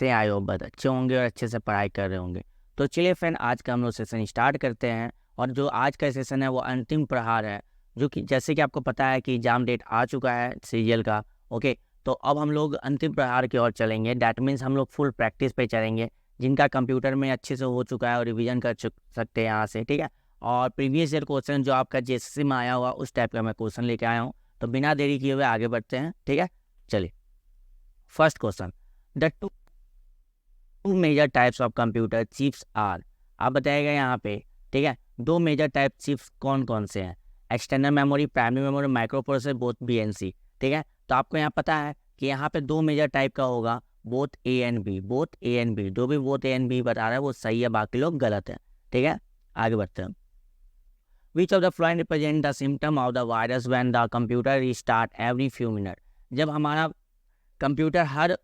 कैसे आए हो? बहुत अच्छे होंगे और अच्छे से पढ़ाई कर रहे होंगे। तो चलिए फ्रेंड, आज का हम लोग सेशन स्टार्ट करते हैं। और जो आज का सेशन है वो अंतिम प्रहार है, जो कि जैसे कि आपको पता है कि एग्जाम डेट आ चुका है सीजीएल का। ओके, तो अब हम लोग अंतिम प्रहार की ओर चलेंगे। डैट मीन्स हम लोग फुल प्रैक्टिस पे चलेंगे, जिनका कंप्यूटर में अच्छे से हो चुका है और रिवीजन कर सकते हैं यहाँ से, ठीक है। और प्रीवियस ईयर क्वेश्चन जो आपका जेएसएससी में आया हुआ उस टाइप का मैं क्वेश्चन लेके आया हूँ। तो बिना देरी किए हुए आगे बढ़ते हैं, ठीक है। चलिए, first question, the two major types of computer chips are. आप बताइएगा यहाँ पे, ठीक है, दो मेजर टाइप चिप्स कौन कौन से हैं? External memory, primary memory, micro processor, both BNC, ठीक है। तो आपको यहाँ पता है कि यहाँ पे दो मेजर टाइप का होगा, both A and B, both A and B. जो भी बोथ ए एंड बी बता रहा है वो सही है, बाकी लोग गलत है, ठीक है। आगे बढ़ते हैं। विच of the flowing represent the symptom of the virus when the computer restart every few minute. जब हमारा कंप्यूटर हर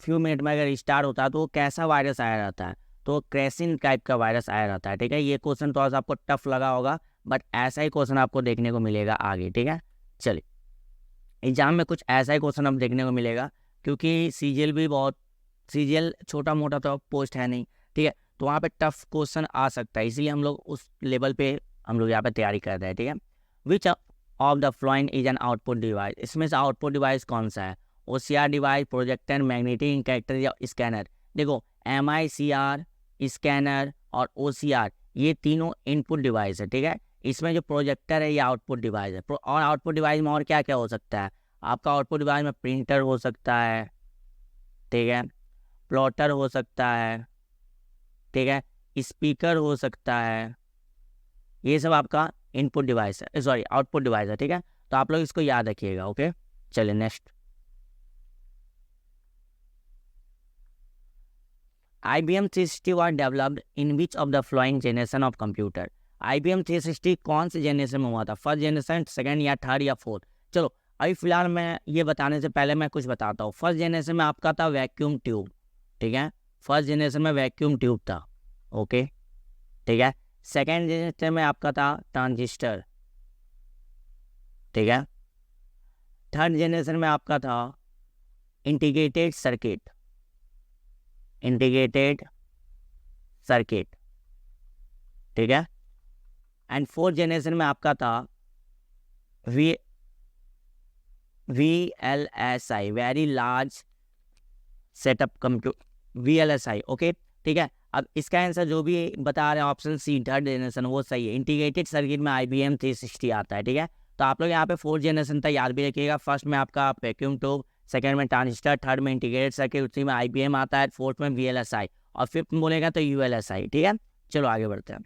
फ्यू मिनट में अगर स्टार्ट होता है तो वो कैसा वायरस आया रहता है? तो क्रैसिन टाइप का वायरस आया रहता है, ठीक है। ये क्वेश्चन थोड़ा सा आपको टफ लगा होगा, बट ऐसा ही क्वेश्चन आपको देखने को मिलेगा आगे, ठीक है। चलिए, एग्जाम में कुछ ऐसा ही क्वेश्चन अब देखने को मिलेगा, क्योंकि सीजीएल भी बहुत, सीजीएल छोटा मोटा तो पोस्ट है नहीं, ठीक है। तो वहाँ पे टफ क्वेश्चन आ सकता है, इसीलिए हम लोग उस लेवल पे हम लोग यहाँ पे तैयारी कर रहे हैं, ठीक है। Which of the following is an output device. इसमें से आउटपुट डिवाइस कौन सा है? OCR device, projector, magnetic character या स्कैनर। देखो, एमआईसीआर, स्कैनर और ओसीआर ये तीनों इनपुट डिवाइस है, ठीक है। इसमें जो प्रोजेक्टर है ये आउटपुट डिवाइस है। और आउटपुट डिवाइस में और क्या क्या हो सकता है? आपका आउटपुट डिवाइस में प्रिंटर हो सकता है, ठीक है, प्लॉटर हो सकता है, ठीक है, स्पीकर हो सकता है। ये सब आपका इनपुट डिवाइस है, सॉरी आउटपुट डिवाइस है, ठीक है। तो आप लोग इसको याद रखिएगा, ओके। चलिए next, IBM 360 was developed in which of the following generation of computer? IBM 360 कौन से जनरेशन में हुआ था? फर्स्ट जनरेशन, सेकंड या थर्ड या फोर्थ? चलो, अभी फिलहाल मैं ये बताने से पहले मैं कुछ बताता हूँ। फर्स्ट जनरेशन में आपका था वैक्यूम ट्यूब, ठीक है। फर्स्ट जनरेशन में वैक्यूम ट्यूब था, ओके, ठीक है। सेकेंड जनरेशन में आपका था ट्रांजिस्टर, ठीक है। थर्ड जनरेशन में आपका था इंटीग्रेटेड सर्किट, इंटीग्रेटेड सर्किट, ठीक है। एंड फोर्थ जनरेशन में आपका था VLSI, very large setup computer, VLSI, okay, ठीक है। अब इसका आंसर जो भी बता रहे हैं ऑप्शन सी, थर्ड जनरेशन, वो सही है। इंटीग्रेटेड सर्किट में IBM 360 आता है, ठीक है। तो आप लोग यहाँ पे फोर्थ जनरेशन तक याद भी रखिएगा। फर्स्ट में आपका वैक्यूम ट्यूब, सेकंड में ट्रांजिस्टर, थर्ड में इंटीग्रेटेड सर्किट, उसी में IBM आता है, फोर्थ में VLSI और फिफ्थ में बोलेगा तो ULSI, ठीक है। चलो आगे बढ़ते हैं,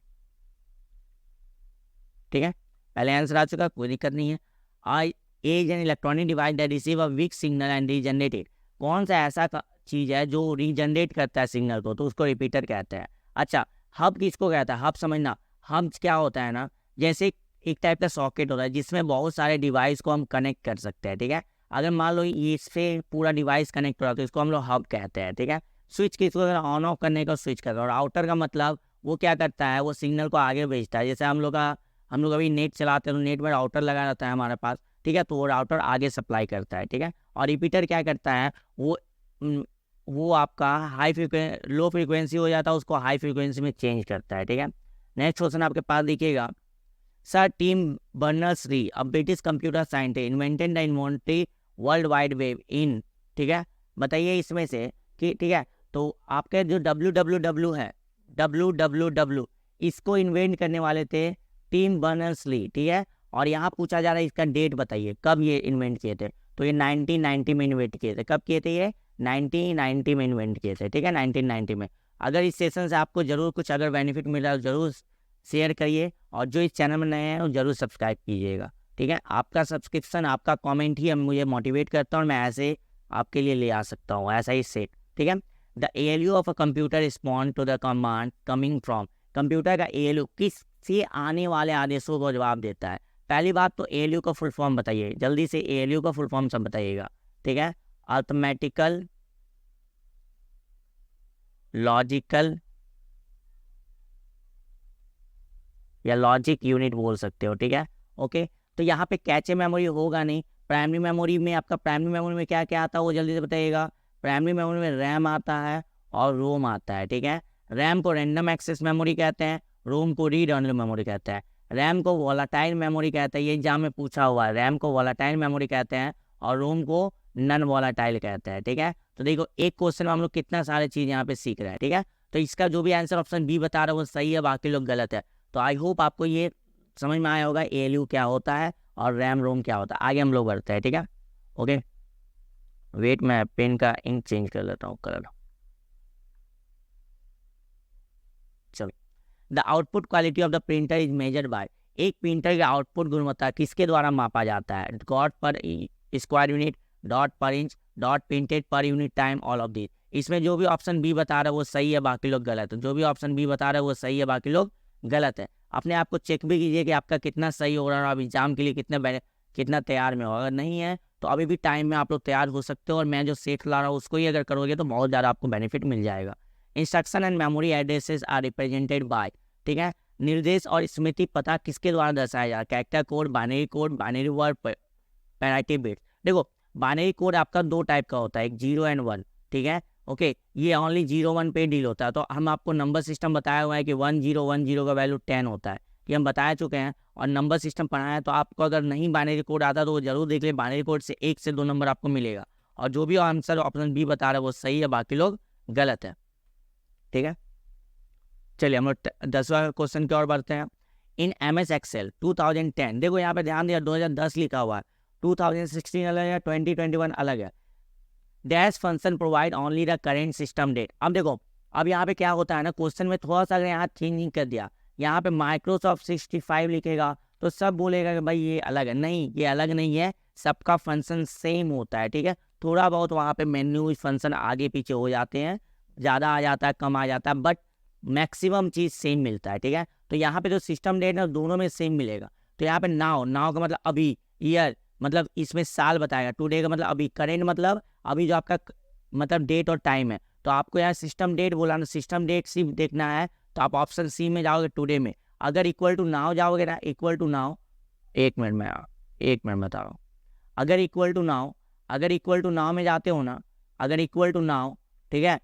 ठीक है। पहले आंसर आ चुका, कोई दिक्कत नहीं है। I is an electronic device that receive a weak signal and regenerated. कौन सा ऐसा चीज़ है जो रीजनरेट करता है सिग्नल को? तो उसको रिपीटर कहते हैं। अच्छा, हब किसको कहता है? हब समझना, हब क्या होता है ना, जैसे एक टाइप का सॉकेट होता है जिसमें बहुत सारे डिवाइस को हम कनेक्ट कर सकते हैं, ठीक है। अगर मान लो ये इससे पूरा डिवाइस कनेक्ट हो रहा है तो इसको हम लोग हब कहते हैं, ठीक है। स्विच किसको, अगर ऑन ऑफ करने का स्विच करता है। और आउटर का मतलब वो क्या करता है, वो सिग्नल को आगे भेजता है। जैसे हम लोग अभी नेट चलाते हैं तो नेट में राउटर लगा रहता है हमारे पास, ठीक है, तो वो राउटर आगे सप्लाई करता है, ठीक है। और रिपीटर क्या करता है, वो आपका लो फ्रीक्वेंसी हो जाता है, उसको हाई फ्रीक्वेंसी में चेंज करता है, ठीक है। नेक्स्ट क्वेश्चन आपके पास देखिएगा, sir Tim Berners Lee, a British computer scientist, invented the inventory world wide web in, ठीक है। बताइए इसमें से कि, ठीक है, तो आपके जो www है, www इसको इन्वेंट करने वाले थे टिम बर्नर्स ली, ठीक है। और यहाँ पूछा जा रहा है इसका डेट बताइए, कब ये इन्वेंट किए थे? तो ये 1990 में इन्वेंट किए थे। कब किए थे ये? 1990 में इन्वेंट किए थे, ठीक है, 1990 में। अगर इस सेशन से आपको जरूर कुछ अगर बेनिफिट मिला है जरूर शेयर करिए, और जो इस चैनल में नए हैं वो जरूर सब्सक्राइब कीजिएगा, ठीक है। आपका सब्सक्रिप्शन, आपका कमेंट ही मुझे मोटिवेट करता है और मैं ऐसे आपके लिए ले आ सकता हूँ, ऐसा ही सेट, ठीक है। The ALU of a computer respond to the command coming from. Computer का ALU किस से आने वाले आदेशों को जवाब देता है? पहली बात तो ALU का फुल फॉर्म बताइए, जल्दी से ALU का फुल फॉर्म सब बताइएगा, ठीक है। अर्थमेटिकल लॉजिकल या लॉजिक यूनिट बोल सकते हो, ठीक है, ओके। तो यहाँ पे कैचे मेमोरी होगा नहीं। प्राइमरी मेमोरी में आपका, प्राइमरी मेमोरी में क्या क्या आता है वो जल्दी से बताइएगा। प्राइमरी मेमोरी में रैम आता है और रोम आता है, ठीक है। रैम को रैंडम एक्सेस मेमोरी कहते हैं, रोम को रीड ओनली मेमोरी कहते हैं। रैम को वोलाटाइल मेमोरी कहते हैं, ये एग्जाम में पूछा हुआ है, रैम को वोलाटाइल मेमोरी कहते हैं और रोम को नन वोलाटाइल कहते हैं, ठीक है। तो देखो एक क्वेश्चन में हम लोग कितना सारे चीज़ यहाँ पे सीख रहे हैं, ठीक है। तो इसका जो भी आंसर ऑप्शन बी बता रहा है वो सही है, बाकी लोग गलत है। तो आई होप आपको ये समझ में आया होगा ALU क्या होता है और रैम रोम क्या होता है। आगे हम लोग बढ़ते हैं, ठीक है। ओके, वेट मैं पेन का इंक चेंज कर लेता हूँ कलर। चलो, the output quality of the printer is measured by, एक प्रिंटर का आउटपुट गुणवत्ता किसके द्वारा मापा जाता है? डॉट पर स्क्वायर यूनिट, डॉट पर inch, dot printed per unit time, all of this. इसमें जो भी ऑप्शन बी बता रहा है वो सही है, बाकी लोग गलत है। जो भी ऑप्शन बी बता रहा है वो सही है, बाकी लोग गलत है। अपने आप को चेक भी कीजिए कि आपका कितना सही हो रहा है और आप एग्जाम के लिए कितना तैयार में हो। अगर नहीं है तो अभी भी टाइम में आप लोग तैयार हो सकते हो, और मैं जो सेट ला रहा हूँ उसको ही अगर करोगे तो बहुत ज़्यादा आपको बेनिफिट मिल जाएगा। Instruction and memory addresses are represented by, ठीक है। निर्देश और स्मृति पता किसके द्वारा दर्शाया जाए? Character code, binary word, parity bit. देखो बाइनरी कोड आपका दो टाइप का होता है, एक 0 और 1, ठीक है। ओके, ये ओनली 0-1 पे डील होता है। तो हम आपको नंबर सिस्टम बताया हुआ है कि 1010 का वैल्यू 10 होता है, ये हम बता चुके हैं। और नंबर सिस्टम पढ़ाया है, तो आपको अगर नहीं बाइनरी कोड आता तो वो जरूर देख ले, बाइनरी कोड से 1 से 2 नंबर आपको मिलेगा। और जो भी आंसर ऑप्शन बी बता रहा है वो सही है, बाकी लोग गलत है, ठीक है। चलिए हम लोग 10वां क्वेश्चन की ओर बढ़ते हैं। इन MS Excel 2010, देखो यहाँ पे ध्यान दिया 2010 लिखा हुआ है, 2016 अलग है, 2021 अलग है। Dash function provide only the current system date. अब देखो अब यहाँ पे क्या होता है ना, क्वेश्चन में थोड़ा सा अगर यहाँ चेंजिंग कर दिया, यहाँ पे माइक्रोसॉफ्ट 65 लिखेगा तो सब बोलेगा कि भाई ये अलग है। नहीं, ये अलग नहीं है, सबका फंक्शन सेम होता है, ठीक है। थोड़ा बहुत वहाँ पे मेन्यू फंक्शन आगे पीछे हो जाते हैं, ज़्यादा आ जाता है, कम आ जाता है, बट मैक्सिमम चीज़ सेम मिलता है, ठीक है। तो यहाँ पे जो सिस्टम डेट है दोनों में सेम मिलेगा। तो यहाँ पे नाउ का मतलब अभी, ईयर मतलब इसमें साल बताएगा, टुडे का मतलब अभी, करेंट मतलब अभी जो आपका मतलब डेट और टाइम है। तो आपको यहाँ सिस्टम डेट बोला ना, सिस्टम डेट सिर्फ देखना है तो आप ऑप्शन सी में जाओगे, टुडे में। अगर इक्वल टू नाउ जाओगे ना, इक्वल टू नाउ, एक मिनट बता रहा हूँ। अगर इक्वल टू नाउ में जाते हो ना, अगर इक्वल टू नाउ, ठीक है,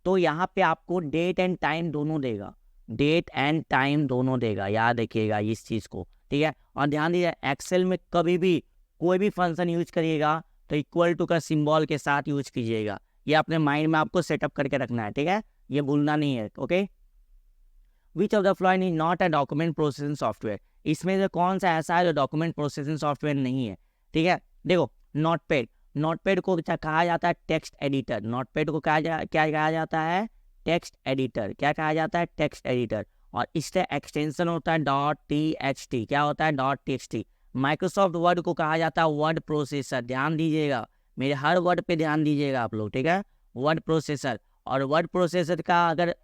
तो यहाँ पे आपको डेट एंड टाइम दोनों देगा, डेट एंड टाइम दोनों देगा, याद रखिएगा इस चीज़ को, ठीक है। और ध्यान दीजिए एक्सेल में कभी भी कोई भी फंक्शन यूज करिएगा तो इक्वल टू का सिंबल के साथ यूज कीजिएगा, ये अपने माइंड में आपको सेटअप करके रखना है, ठीक है, ये भूलना नहीं है, okay. Which of the following is not a document processing software, इसमें से कौन सा ऐसा है जो डॉक्यूमेंट प्रोसेसिंग सॉफ्टवेयर नहीं है, ठीक है। देखो नोटपैड को कहा जाता है टेक्स्ट एडिटर, नोटपैड को क्या कहा जाता है? Text editor. क्या कहा जाता है? Text editor. और इससे एक्सटेंशन होता है .txt, क्या होता है? .txt। माइक्रोसॉफ्ट वर्ड को कहा जाता है वर्ड प्रोसेसर, ध्यान दीजिएगा, मेरे हर वर्ड पे ध्यान दीजिएगा आप लोग, ठीक है, वर्ड प्रोसेसर। और वर्ड प्रोसेसर का अगर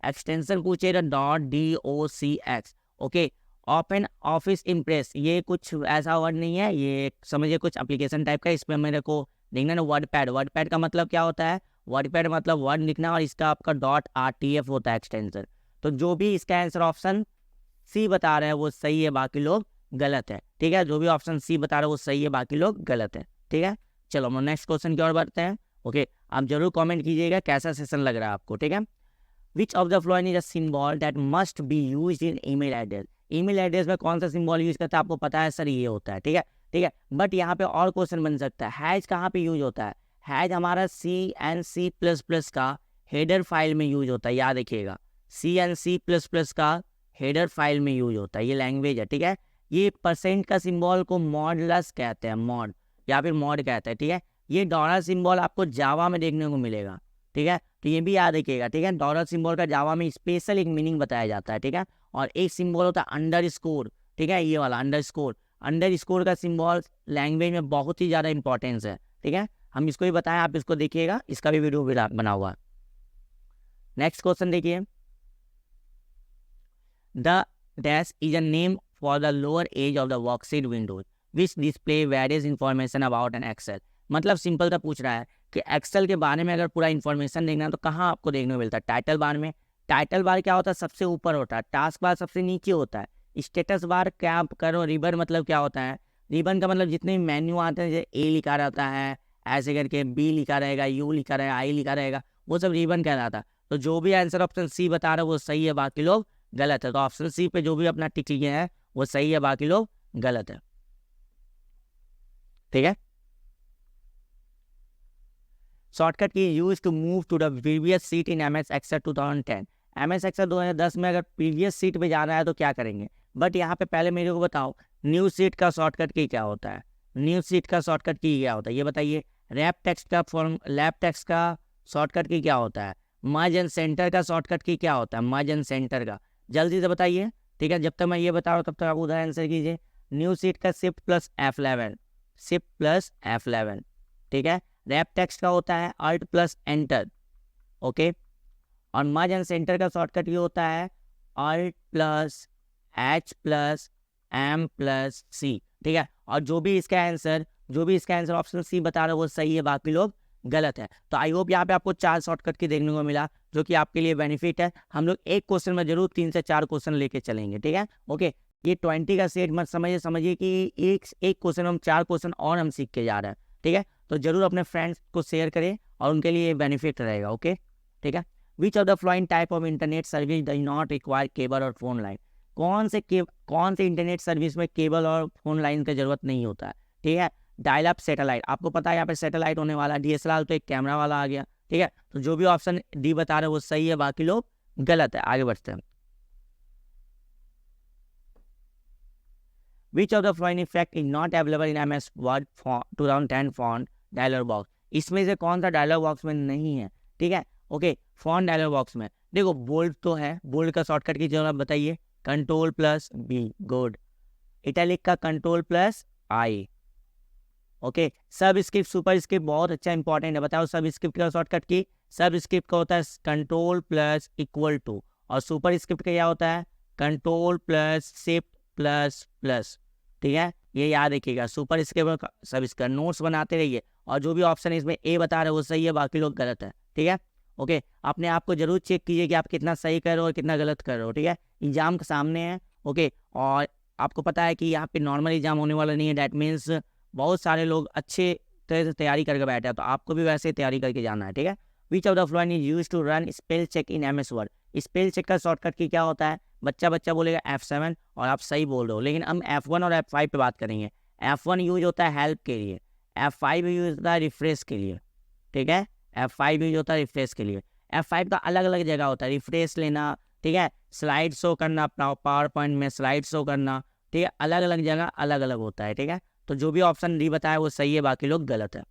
एक्सटेंशन पूछे तो .docx, okay. Open office impress, ये कुछ ऐसा वर्ड नहीं है, ये समझिए कुछ एप्लीकेशन टाइप का। इसमें मेरे को देखना ना वर्ड पैड का मतलब क्या होता है? वर्ड पैड मतलब वर्ड लिखना, और इसका आपका .rtf होता है एक्सटेंशन। तो जो भी इसका आंसर ऑप्शन सी बता रहे हैं वो सही है, बाकी लोग गलत है, ठीक है। जो भी ऑप्शन सी बता रहे हैं वो सही है, बाकी लोग गलत है, ठीक है। चलो हम नेक्स्ट क्वेश्चन की ओर बढ़ते हैं, ओके। आप जरूर कॉमेंट कीजिएगा कैसा सेशन लग रहा है आपको, ठीक है। Which of the following is a symbol that must be used in email address, email address में कौन सा सिंबल यूज करता है? आपको पता है सर ये होता है, ठीक है। बट यहाँ पे और क्वेश्चन बन सकता है, हैज कहाँ पे यूज होता है? हैज हमारा C++ का हेडर फाइल में यूज होता है, याद रखिएगा, C++ का हेडर फाइल में यूज होता है, ये लैंग्वेज है, ठीक है। ये परसेंट का सिंबल को मॉडलस कहते हैं, मॉड या फिर मॉड कहते हैं, ठीक है। ये डॉलर सिंबल आपको जावा में देखने को मिलेगा, ठीक है। तो ये भी याद रखिएगा, ठीक है। डॉलर सिंबल का जावा में स्पेशल एक मीनिंग बताया जाता है, ठीक है। और एक सिंबल होता है अंडरस्कोर, ठीक है, ये वाला अंडरस्कोर का सिंबल लैंग्वेज में बहुत ही ज़्यादा इंपॉर्टेंस है, ठीक है। हम इसको भी बताएं, आप इसको देखिएगा, इसका भी वीडियो बना हुआ है। नेक्स्ट क्वेश्चन देखिए, the dash is a name for the lower edge of the worksheet windows which display various information about an Excel. मतलब सिंपल सा पूछ रहा है कि एक्सेल के बारे में अगर पूरा इन्फॉर्मेशन देखना है तो कहाँ आपको देखने को मिलता है? टाइटल बार में। टाइटल बार क्या होता है? सबसे ऊपर होता है। टास्क बार सबसे नीचे होता है। स्टेटस बार क्या करो, रिबन मतलब क्या होता है? रिबन का मतलब जितने भी मेन्यू आते हैं, जैसे ए लिखा रहता है, ऐसे करके बी लिखा रहेगा, यू लिखा रहेगा, आई लिखा रहेगा, वो सब रिबन कहलाता है। तो जो भी आंसर ऑप्शन सी बता रहा है वो सही है, बाकी लोग गलत है। तो ऑप्शन सी पे जो भी अपना टिक किए हैं वो सही है, बाकी लोग गलत है। ठीक है। शॉर्टकट की use to move to the previous sheet in MS Excel 2010। MS Excel 2010 में अगर प्रीवियस सीट पे जाना है तो क्या करेंगे, बट यहाँ पे पहले मेरे को बताओ न्यू सीट का शॉर्टकट की क्या होता है, न्यू सीट का शॉर्टकट की क्या होता है ये बताइए। रैप टेक्स्ट का फॉर्म, लैप टेक्स्ट का शॉर्टकट की क्या होता है, मर्ज एंड सेंटर का शॉर्टकट की क्या होता है, मर्ज एंड सेंटर का, जल्दी से बताइए। ठीक है, जब तक मैं ये बता रहा हूँ तब तक आप उधर आंसर कीजिए। न्यू सीट का shift plus F11, shift plus F11। ठीक है, रैप टेक्स्ट का होता है अल्ट प्लस एंटर। ओके, और मर्ज एंड सेंटर का शॉर्टकट ये होता है alt plus H plus M plus C। ठीक है, और जो भी इसका आंसर ऑप्शन सी बता रहा है वो सही है, बाकी लोग गलत है। तो आई होप यहाँ पे आपको 4 शॉर्टकट की देखने को मिला, जो कि आपके लिए बेनिफिट है। हम लोग एक क्वेश्चन में जरूर 3 से 4 क्वेश्चन लेके चलेंगे। ठीक है, ओके। ये 20 का सेट मत समझिए कि एक क्वेश्चन में हम 4 क्वेश्चन और हम सीख के जा रहे हैं। ठीक है, तो जरूर अपने फ्रेंड्स को शेयर करें और उनके लिए बेनिफिट रहेगा। ओके, ठीक है। Which of the flowing type of internet service does not require cable और फोन लाइन। कौन से इंटरनेट सर्विस में केबल और फोन लाइन की जरूरत नहीं होता है। ठीक है, डायल अप सैटेलाइट, आपको पता है यहाँ पे सैटेलाइट होने वाला है, DSLR तो एक कैमरा वाला आ गया। ठीक है, तो जो भी ऑप्शन डी बता रहे हैं वो सही है, बाकी लोग गलत है। आगे बढ़ते हैं। Which of the following effect is not available in MS Word 2010 font dialog box. इसमें से कौन सा डायलॉग बॉक्स में नहीं है। ठीक है, ओके। फॉन्ट डायलॉग बॉक्स में देखो बोल्ड तो है, बोल्ड का शॉर्टकट की जरूरत बताइए, control plus B, good. Italic का control plus I. Okay, subscript superscript बहुत अच्छा इंपॉर्टेंट है, बताओ सब स्क्रिप्ट का शॉर्टकट की। सब स्क्रिप्ट का होता है कंट्रोल प्लस इक्वल टू, और सुपर स्क्रिप्ट का क्या होता है control plus shift plus plus. ठीक है, ये याद रखिएगा। सुपर स्क्रिप्ट सब इसका नोट्स बनाते रहिए, और जो भी ऑप्शन है इसमें ए बता रहे हो वो सही है, बाकी लोग गलत है। ठीक है, ओके। अपने आप को जरूर चेक कीजिए कि आप कितना सही कर रहे हो और कितना गलत कर रहे हो। ठीक है, एग्जाम के सामने है। ओके, और आपको पता है कि यहाँ पे नॉर्मल एग्जाम होने वाला नहीं है, डैट मीन्स बहुत सारे लोग अच्छे तरह से तैयारी करके बैठे हैं, तो आपको भी वैसे तैयारी करके जाना है। ठीक है, which of the following is used to run spell check in MS Word. Spell check का शॉर्टकट की क्या होता है, बच्चा बोलेगा F7 और आप सही बोल रहे हो, लेकिन हम F1 और F5 पे बात करेंगे। F1 यूज होता है हेल्प के लिए, F5 यूज होता है रिफ्रेश के लिए। ठीक है, F5 यूज होता है रिफ्रेश के लिए। F5 का अलग अलग जगह होता है, रिफ्रेश लेना, ठीक है, स्लाइड शो करना, पावर पॉइंट में स्लाइड शो करना। ठीक है, अलग अलग जगह अलग अलग होता है। ठीक है, तो जो भी ऑप्शन डी बताया वो सही है, बाकी लोग गलत है।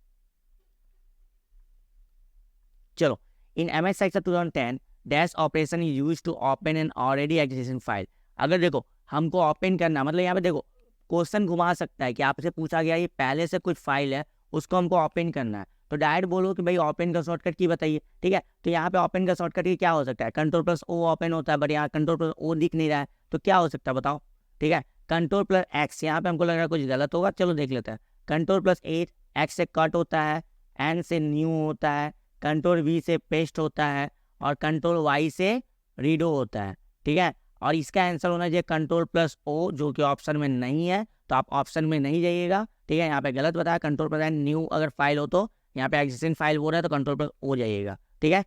चलो, in MS Excel 2010 dash operation is use to open an already existing file. अगर देखो हमको ओपन करना, मतलब यहाँ पे देखो क्वेश्चन घुमा सकता है कि आपसे पूछा गया ये पहले से कुछ फाइल है उसको हमको ओपन करना है, तो डायरेक्ट बोलो कि भाई ओपन का शॉर्टकट की बताइए। ठीक है, तो यहाँ पे ओपन का शॉर्टकट की क्या हो सकता है, कंट्रोल प्लस ओ ओपन होता है, बट यहाँ कंट्रोल प्लस ओ दिख नहीं रहा है, तो क्या हो सकता है बताओ। ठीक है, कंट्रोल प्लस एक्स, यहाँ पे हमको लग रहा है कुछ गलत होगा, चलो देख लेते हैं। कंट्रोल प्लस ए, एक्स से कट होता है, एन से न्यू होता है, कंट्रोल वी से पेस्ट होता है, और कंट्रोल वाई से रीडो होता है। ठीक है, और इसका आंसर होना चाहिए कंट्रोल प्लस ओ, जो कि ऑप्शन में नहीं है, तो आप ऑप्शन में नहीं जाइएगा। ठीक है, यहाँ पे गलत बताया, कंट्रोल प्लस एन न्यू अगर फाइल हो तो यहाँ पे एग्जिस्टिंग फाइल बोल रहा है तो कंट्रोल प्लस ओ जाइएगा। ठीक है,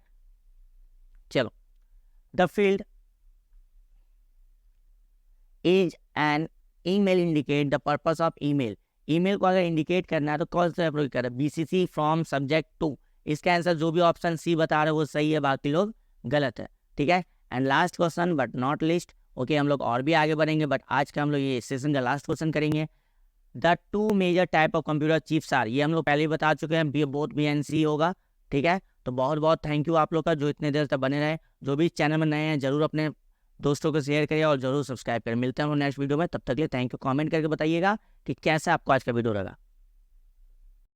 चलो। The field is an email indicate the purpose of email. Email को अगर इंडिकेट करना है तो कौन सा अप्रोच करें, BCC फ्रॉम सब्जेक्ट टू। इसका आंसर जो भी ऑप्शन सी बता रहे हैं वो सही है, बाकी लोग गलत है। ठीक है, and last question but not list. Okay, हम लोग और भी आगे बढ़ेंगे, बट आज का हम लोग ये सेशन का लास्ट क्वेश्चन करेंगे। The two major type of computer chips are, ये हम लोग पहले ही बता चुके हैं, बोथ BNC होगा। ठीक है, तो बहुत बहुत थैंक यू आप लोग का जो इतने देर तक बने रहे। जो भी चैनल में नए हैं जरूर अपने दोस्तों को शेयर करिए और जरूर सब्सक्राइब करें। मिलते हैं हम नेक्स्ट वीडियो में, तब तक के लिए थैंक यू। कमेंट करके बताइएगा कि कैसा आपको आज का वीडियो लगा।